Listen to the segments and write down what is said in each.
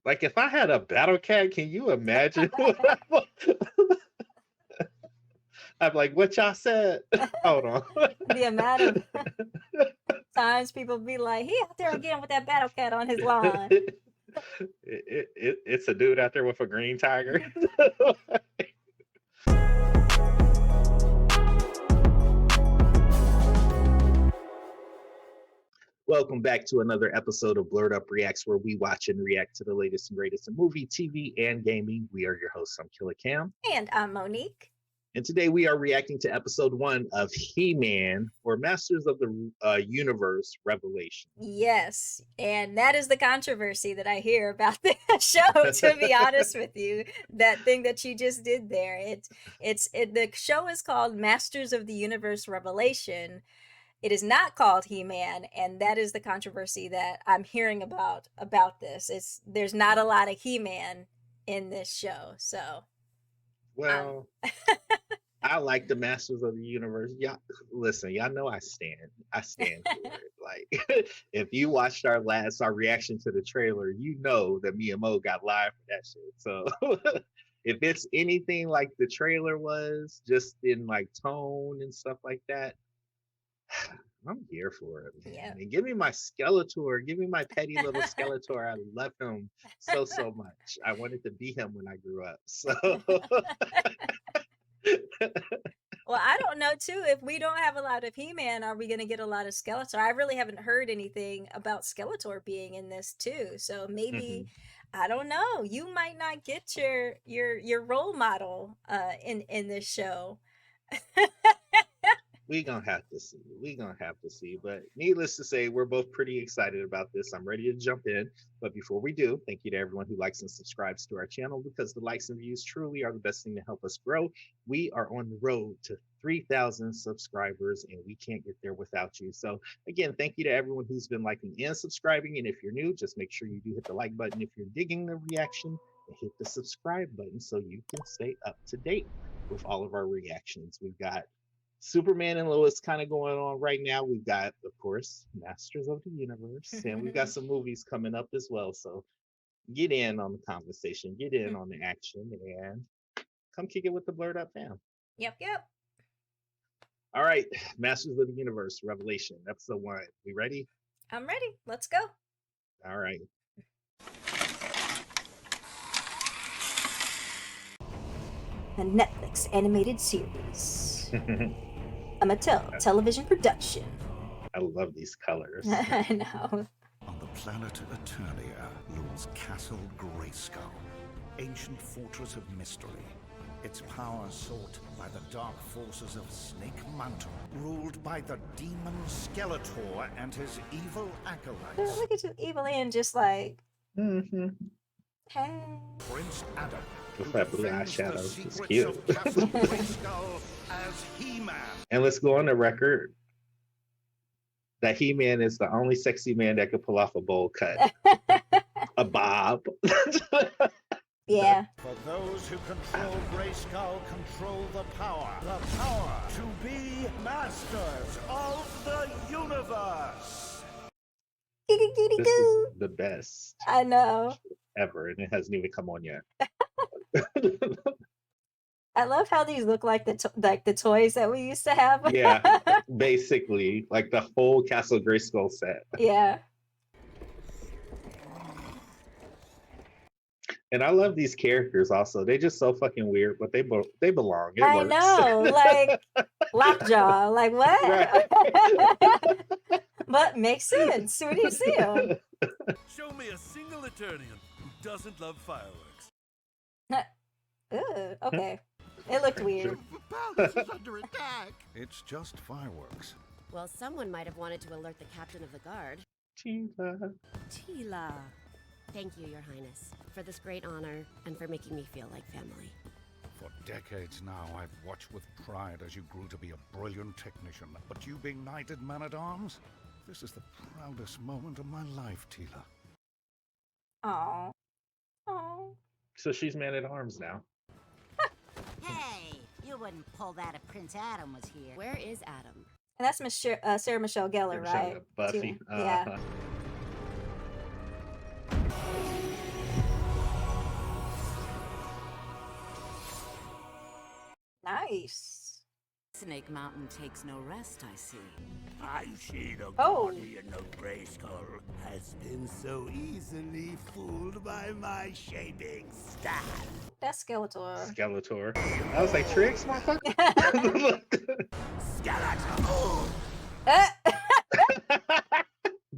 Like if I had a battle cat, can you imagine? I'm like, what y'all said? Hold on. The amount of times people be like, he out there again with that battle cat on his line. It's a dude out there with a green tiger. Welcome back to another episode of Blerd Up Reacts, where we watch and react to the latest and greatest in movie, TV, and gaming. We are your hosts. I'm Killer Cam. And I'm Monique. And today we are reacting to episode 1 of He-Man, or Masters of the Universe Revelation. Yes, and that is the controversy that I hear about the show, to be honest with you. That thing that you just did there. The show is called Masters of the Universe Revelation. It is not called He-Man, and that is the controversy that I'm hearing about this. There's not a lot of He-Man in this show, so. Well, I like the Masters of the Universe. Y'all, listen, y'all know I stand for it. Like, if you watched our reaction to the trailer, you know that me and Mo got live for that shit. So if it's anything like the trailer was, just in like tone and stuff like that, I'm here for it, man. Yeah. And give me my Skeletor. Give me my petty little Skeletor. I love him so much. I wanted to be him when I grew up. So well, I don't know too. If we don't have a lot of He-Man, are we going to get a lot of Skeletor? I really haven't heard anything about Skeletor being in this too. So maybe I don't know. You might not get your role model in this show. we gonna have to see. But needless to say, we're both pretty excited about this. I'm ready to jump in. But before we do, thank you to everyone who likes and subscribes to our channel, because the likes and views truly are the best thing to help us grow. We are on the road to 3,000 subscribers, and we can't get there without you. So again, thank you to everyone who's been liking and subscribing. And if you're new, just make sure you do hit the like button if you're digging the reaction, and hit the subscribe button so you can stay up to date with all of our reactions. We've got Superman and Lois kind of going on right now. We've got, of course, Masters of the Universe, and we've got some movies coming up as well. So get in on the conversation, get in on the action, and come kick it with the Blerd Up fam. Yep. All right, Masters of the Universe Revelation, episode 1. We ready? I'm ready. Let's go. All right. A Netflix animated series. A Mattel television production. I love these colors. I know. On the planet Eternia looms Castle Grayskull, ancient fortress of mystery. Its power sought by the dark forces of Snake Mountain, ruled by the demon Skeletor and his evil acolytes. Look at you, Evil-Lyn, just like, hey. Prince Adam, with that blue eyeshadow, it's cute. of Castle Grayskull as He-Man. And let's go on the record that He-Man is the only sexy man that could pull off a bowl cut. A bob. Yeah. For those who control Grayskull control the power to be masters of the universe. This is the best I know. ever, and it hasn't even come on yet. I love how these look like the toys that we used to have. Yeah, basically, like the whole Castle Grayskull set. Yeah. And I love these characters also. They're just so fucking weird, but they belong. It I works. know, like Lockjaw, like what? Right. But makes sense when you see them. Show me a single Eternian who doesn't love fireworks. Ooh, okay. It looked weird. The palace is under attack. It's just fireworks. Well, someone might have wanted to alert the captain of the guard. Teela. Thank you, Your Highness, for this great honor and for making me feel like family. For decades now, I've watched with pride as you grew to be a brilliant technician. But you being knighted man-at-arms? This is the proudest moment of my life, Teela. Aw. Aw. So she's man-at-arms now. Hey, you wouldn't pull that if Prince Adam was here. Where is Adam? And that's Sarah Michelle Gellar, right? Buffy. Yeah. Nice. Snake Mountain takes no rest, I see. I see the Oh. guardian of Grayskull has been so easily fooled by my shaping style. That's Skeletor. Skeletor. I was like, tricks, motherfucker. Skeletor!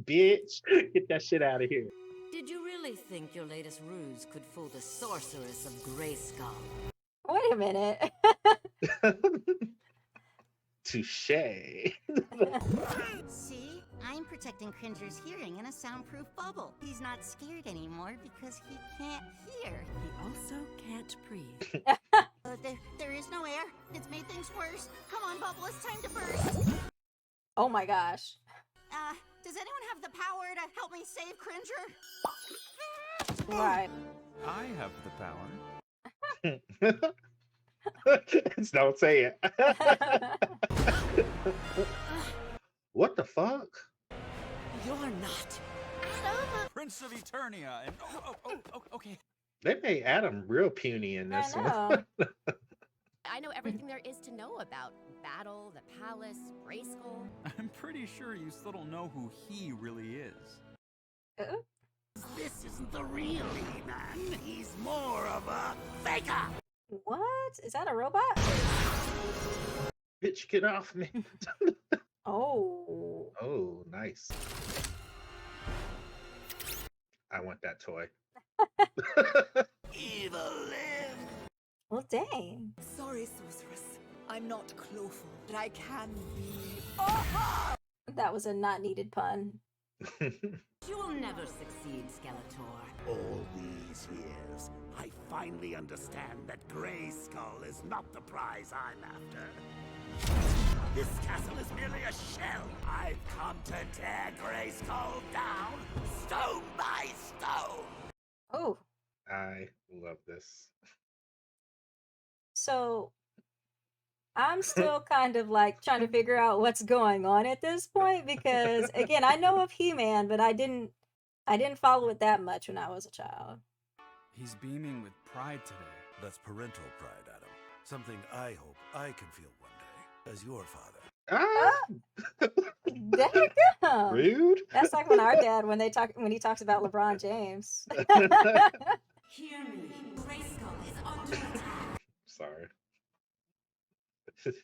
Bitch, get that shit out of here. Did you really think your latest ruse could fool the sorceress of Grayskull? Wait a minute. Touche. See? I'm protecting Cringer's hearing in a soundproof bubble. He's not scared anymore because he can't hear. He also can't breathe. There is no air. It's made things worse. Come on, Bubble, it's time to burst. Oh my gosh. Does anyone have the power to help me save Cringer? Right. I have the power. Don't say it. What the fuck? You're not. Prince of Eternia and okay. They made Adam real puny in this I one. know. I know everything there is to know about Battle, the Palace, Grayskull. I'm pretty sure you still don't know who he really is. This isn't the real He-Man. He's more of a faker. What? Is that a robot? Bitch, get off me. Oh. Oh, nice. I want that toy. Evil-Lyn. Well, dang. Sorry, sorceress. I'm not Cloful, but I can be. That was a not needed pun. You will never succeed, Skeletor. All these years, I finally understand that Grayskull is not the prize I'm after. This castle is merely a shell. I've come to tear Grayskull down, stone by stone. Oh. I love this. So I'm still kind of like trying to figure out what's going on at this point because again, I know of He-Man, but I didn't follow it that much when I was a child. He's beaming with pride today. That's parental pride, Adam. Something I hope I can feel one day as your father. Ah! Damn. Rude. That's like when our dad when he talks about LeBron James. Hear me. Grayskull is under attack. Sorry.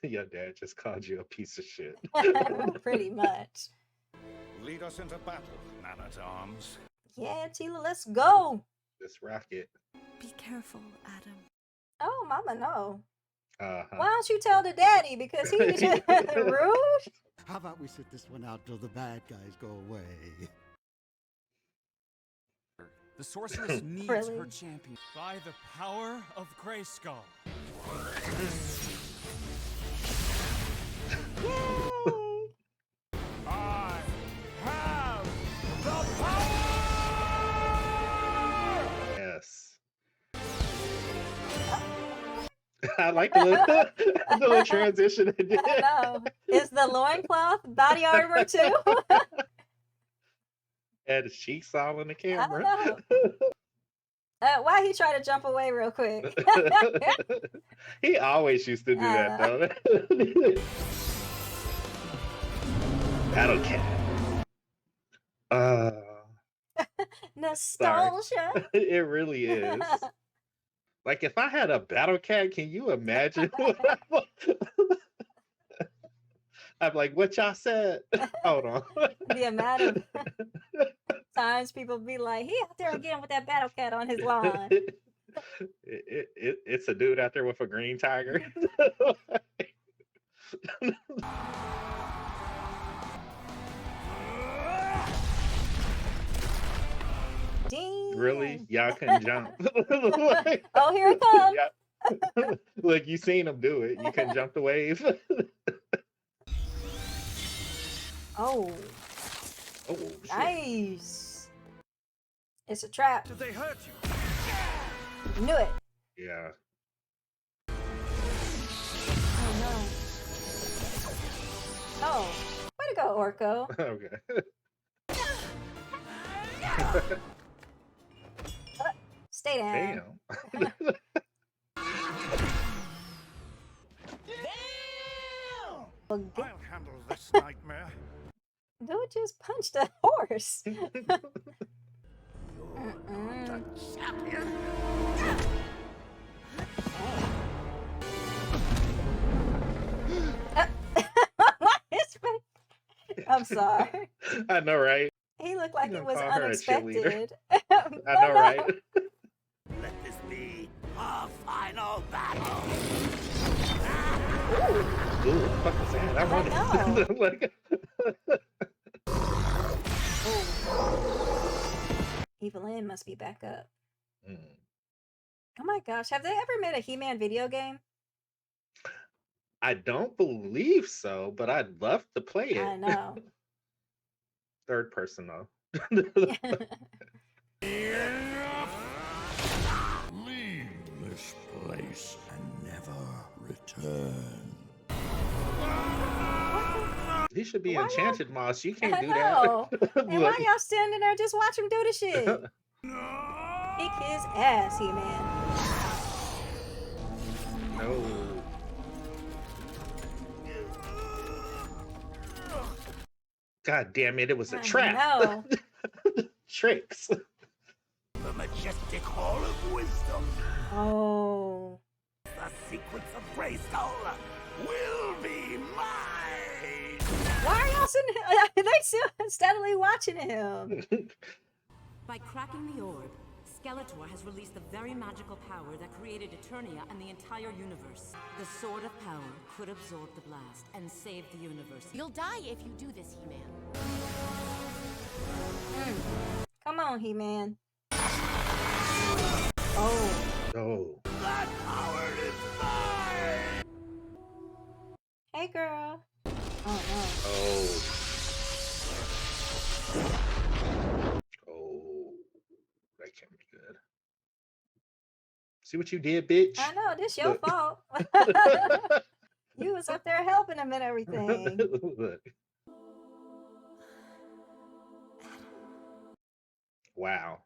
Your dad just called you a piece of shit. Pretty much. Lead us into battle, man-at-arms. Yeah, Teela, let's go. This rocket. Be careful, Adam. Oh, mama, no. Uh-huh. Why don't you tell the daddy? Because he just rude. How about we sit this one out till the bad guys go away? The sorceress needs Really? her champion. By the power of Grayskull. Yay. I have the power! Yes. I like the little transition it did. I know. Is the loincloth body armor too? Had his cheeks all in the I camera. know. Why he try to jump away real quick? He always used to do that though. Battle Cat. Nostalgia. It really is. Like if I had a battle cat, can you imagine? I'm like, what y'all said? Hold on. The amount of times people be like, he out there again with that battle cat on his lawn. It's a dude out there with a green tiger. Ding. Really? Y'all can jump. Oh, here it comes. Yeah. Look, you seen him do it. You can jump the wave. Oh, Oh, shit. nice. It's a trap. Did they hurt you? Knew it. Yeah. Oh, no. Oh, way to go, Orko. Okay. Stay down. Damn. Forget. I'll handle this nightmare. Dude just punched a horse. Champion. I'm sorry. I know, right? He looked like You it gonna was call her a cheerleader? unexpected. I know, right? Let this be our final battle. Ooh, what the fuck is that? I want it. Like, Evil-Lyn must be back up. mm. Oh my gosh, have they ever made a He-Man video game? I don't believe so, but I'd love to play it. I know. Third person though. Leave this place and never return. He should be Why enchanted, Moss. You can't I do know. that. And why y'all standing there just watch him do the shit? Kick his ass, He-Man. No. God damn it, it was a trap. No. Tricks. The majestic hall of wisdom. Oh. The secrets of Grayskull will be mine. Why are y'all sitting they still steadily watching him? By cracking the orb, Skeletor has released the very magical power that created Eternia and the entire universe. The Sword of Power could absorb the blast and save the universe. You'll die if you do this, He-Man. Come on, He-Man. Oh. Oh. That power is mine. Hey, girl. Oh, no. Oh. Oh. That can't be good. See what you did, bitch? I know, this your fault. You was up there helping him and everything. Look. Wow.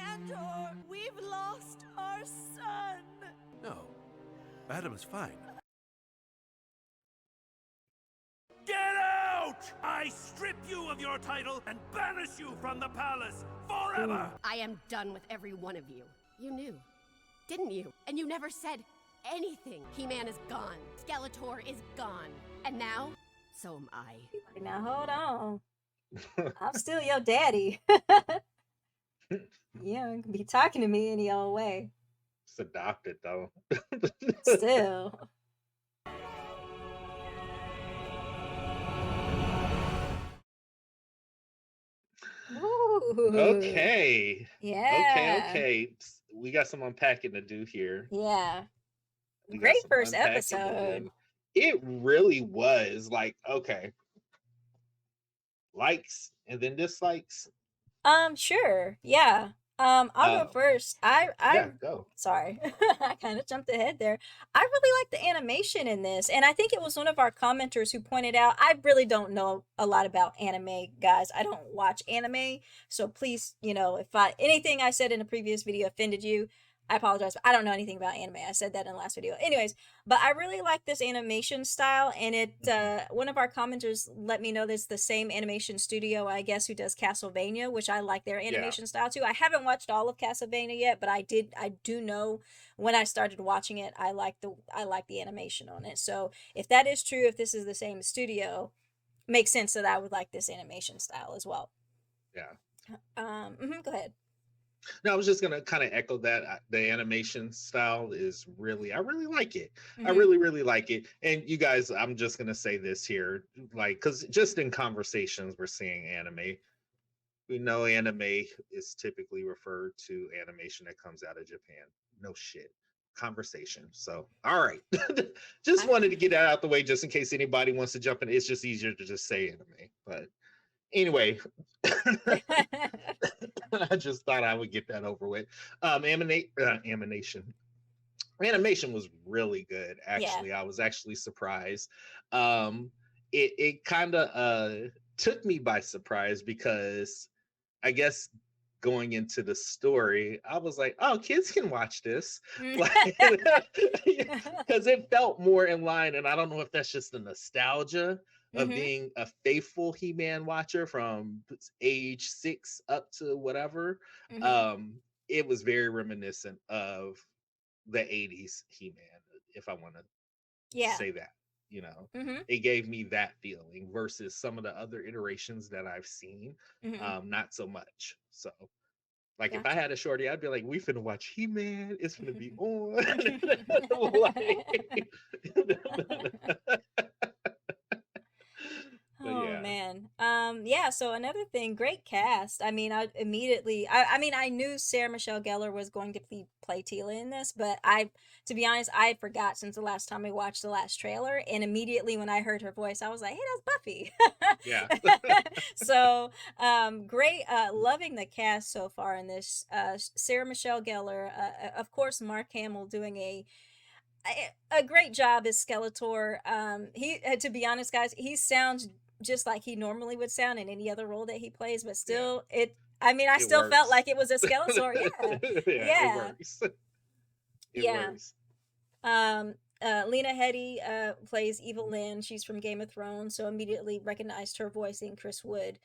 Andor, we've lost our son. No, Adam's fine. Get out! I strip you of your title and banish you from the palace forever! I am done with every one of you. You knew, didn't you? And you never said anything. He-Man is gone. Skeletor is gone. And now, so am I. Now, hold on. I'm still your daddy. You don't be talking to me any old way. It's adopted though. Still. Ooh. Okay. Yeah. Okay. We got some unpacking to do here. Yeah. We got Great some first unpacking to episode. do. It really was like, okay. Likes and then dislikes. Sure. Yeah. I'll go first. Yeah, go. Sorry. I kind of jumped ahead there. I really like the animation in this, and I think it was one of our commenters who pointed out, I really don't know a lot about anime, guys. I don't watch anime, so please, if anything I said in a previous video offended you, I apologize, but I don't know anything about anime. I said that in the last video. Anyways, but I really like this animation style, and one of our commenters let me know this the same animation studio, I guess, who does Castlevania, which I like their animation style too. I haven't watched all of Castlevania yet, but I do know when I started watching it, I like the animation on it. So if that is true, if this is the same studio, makes sense that I would like this animation style as well. Yeah. Go ahead. No, I was just gonna kind of echo that. The animation style is I really like it. I really, really like it. And you guys, I'm just gonna say this here, like, because just in conversations we're seeing anime. We know anime is typically referred to animation that comes out of Japan. No shit. Conversation. So, all right. Just wanted to get that out the way, just in case anybody wants to jump in. It's just easier to just say anime, but. Anyway, I just thought I would get that over with. Animation was really good. Actually, I was actually surprised. It kind of took me by surprise because I guess going into the story, I was like, oh, kids can watch this. Like, because it felt more in line. And I don't know if that's just the nostalgia of being a faithful He-Man watcher from age 6 up to whatever. It was very reminiscent of the 80s He-Man, if I want to say that. You know, it gave me that feeling versus some of the other iterations that I've seen. Not so much. So, like, if I had a shorty, I'd be like, we finna watch He-Man. It's finna be on. Oh man. Yeah, so another thing, great cast. I mean, I mean, I knew Sarah Michelle Gellar was going to play Teela in this, but to be honest, I had forgot since the last time I watched the last trailer, and immediately when I heard her voice, I was like, hey, that's Buffy. Yeah. So, great, loving the cast so far in this. Sarah Michelle Gellar, of course, Mark Hamill doing a great job as Skeletor. He, to be honest, guys, he sounds just like he normally would sound in any other role that he plays, but still, I still felt like it was a Skeletor. It works. It works. Lena Headey plays Evil-Lyn. She's from Game of Thrones, so immediately recognized her voice. And Chris Wood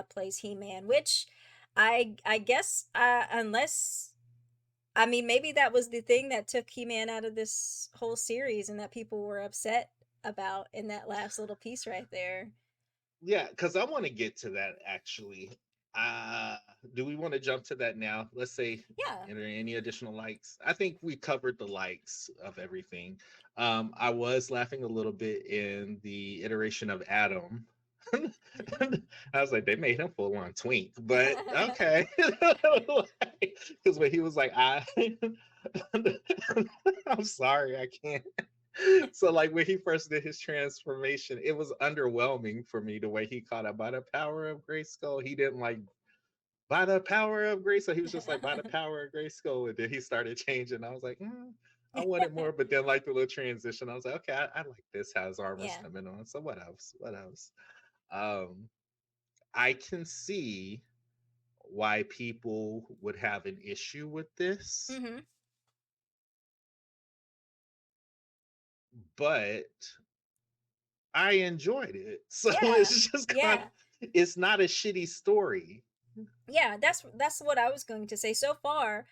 plays He-Man, which I guess unless. I mean, maybe that was the thing that took He-Man out of this whole series and that people were upset about in that last little piece right there. Yeah, because I want to get to that actually. Do we want to jump to that now? Let's say, are there any additional likes? I think we covered the likes of everything. I was laughing a little bit in the iteration of Adam. I was like, they made him full on twink, but okay. Because when he was like, I'm sorry, I can't. So like when he first did his transformation, it was underwhelming for me the way he caught up by the power of Grayskull. He didn't like by the power of Grayskull. He was just like by the power of Grayskull, and then he started changing. I was like, I wanted more, but then like the little transition, I was like, okay, I like this. How his armor's coming on. So what else? What else? I can see why people would have an issue with this. But I enjoyed it. So it's just kind of, it's not a shitty story. Yeah, that's what I was going to say. So far,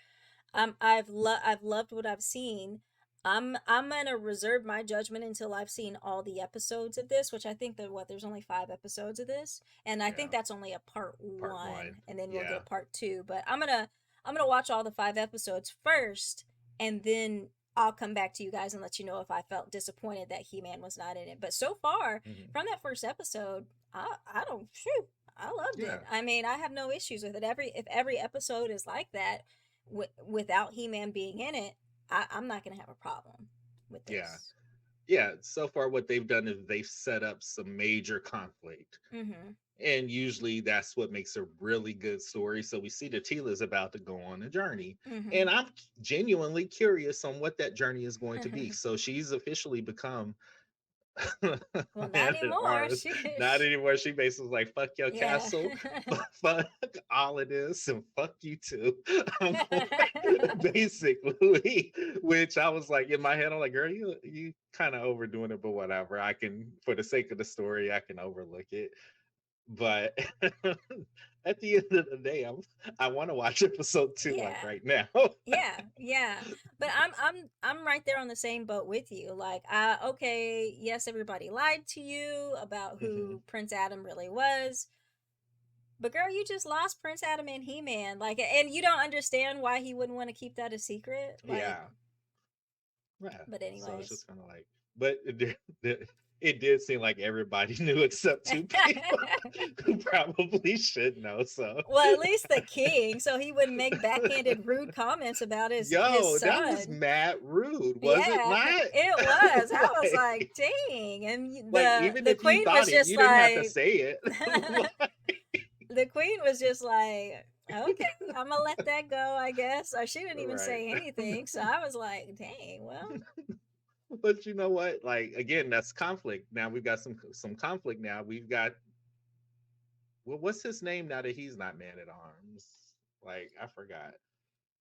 I've loved what I've seen. I'm gonna reserve my judgment until I've seen all the episodes of this, which I think there's only 5 episodes of this, and I think that's only a part one, and then we'll get a part 2. But I'm gonna watch all the 5 episodes first, and then I'll come back to you guys and let you know if I felt disappointed that He-Man was not in it. But so far, from that first episode, I loved it. I mean, I have no issues with it. If every episode is like that, without He-Man being in it, I'm not going to have a problem with this. Yeah. So far, what they've done is they've set up some major conflict. And usually that's what makes a really good story. So we see that Teela's about to go on a journey. And I'm genuinely curious on what that journey is going to be. So she's officially become... well, not anymore. Not anymore. She basically was like, fuck your castle, fuck all of this, and fuck you too. Basically, which I was like, in my head, I'm like, girl, you kind of overdoing it, but whatever. I can, for the sake of the story, I can overlook it. But at the end of the day, I want to watch episode 2 like right now. yeah. But I'm right there on the same boat with you. Like, okay, yes, everybody lied to you about who Prince Adam really was. But girl, you just lost Prince Adam and He-Man. Like, and you don't understand why he wouldn't want to keep that a secret. Like, But anyways. So it's just kind of like, but it did seem like everybody knew except 2 people who probably should know. So well, at least the king, so he wouldn't make backhanded rude comments about his son. That was mad rude, was it not? It was. I was like, dang. And the queen was just you like, didn't have to say it. The queen was just like, okay, I'm gonna let that go, I guess. Or she didn't even say anything. So I was like, dang, well. But you know what? Like, again, that's conflict. Now we've got some conflict now. We've got, well, what's his name now that he's not Man at Arms? Like, I forgot.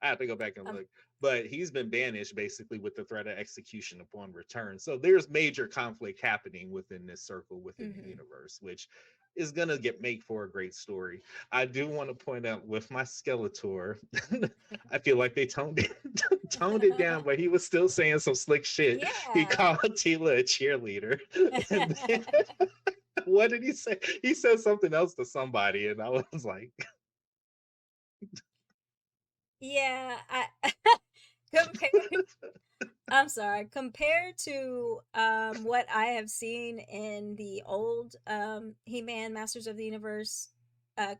I have to go back and Um, look. But he's been banished basically with the threat of execution upon return. So there's major conflict happening within this circle within the universe, which is gonna make for a great story. I do want to point out with my Skeletor, I feel like they toned it down, but he was still saying some slick shit. He Yeah. called Teela a cheerleader. And then, what did he say? He said something else to somebody, and I was like, Yeah, I compared I'm sorry, compared to what I have seen in the old He-Man Masters of the Universe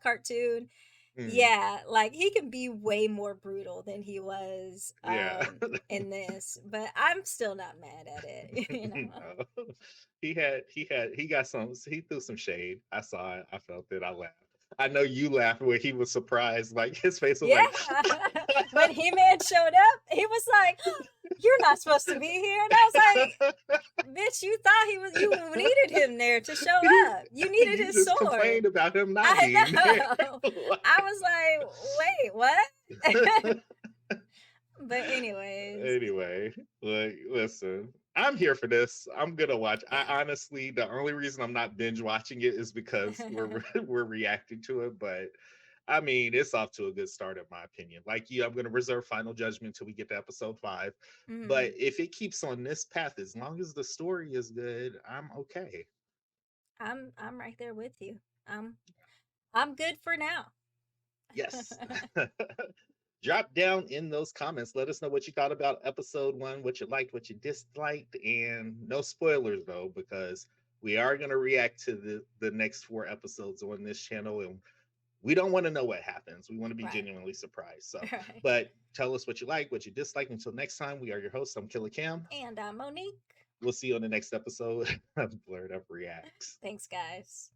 cartoon, mm, yeah, like he can be way more brutal than he was yeah. in this, but I'm still not mad at it, you know. No. He threw some shade. I saw it. I felt it. I laughed. I know you laughed when he was surprised. Like his face was Yeah. like When He-Man showed up, he was like, "You're not supposed to be here." And I was like, "Bitch, you thought you needed him there to show up. You needed you his just sword." complained about him not I being there. know. I was like, "Wait, what?" But anyways, Anyway, like, listen, I'm here for this. I'm gonna watch. yeah. I honestly, the only reason I'm not binge watching it is because we're reacting to it. But I mean, it's off to a good start, in my opinion. Like you, I'm gonna reserve final judgment till we get to episode 5. But Mhm. if it keeps on this path, as long as the story is good, I'm okay. I'm right there with you. I'm I'm good for now. Yes. Drop down in those comments. Let us know what you thought about episode 1, what you liked, what you disliked, and no spoilers though, because we are going to react to the next 4 episodes on this channel, and we don't want to know what happens. We want to be Right. genuinely surprised. So, Right. but tell us what you like, what you dislike. Until next time, we are your hosts. I'm Killer Cam. And I'm Monique. We'll see you on the next episode of Blerd Up Reacts. Thanks, guys.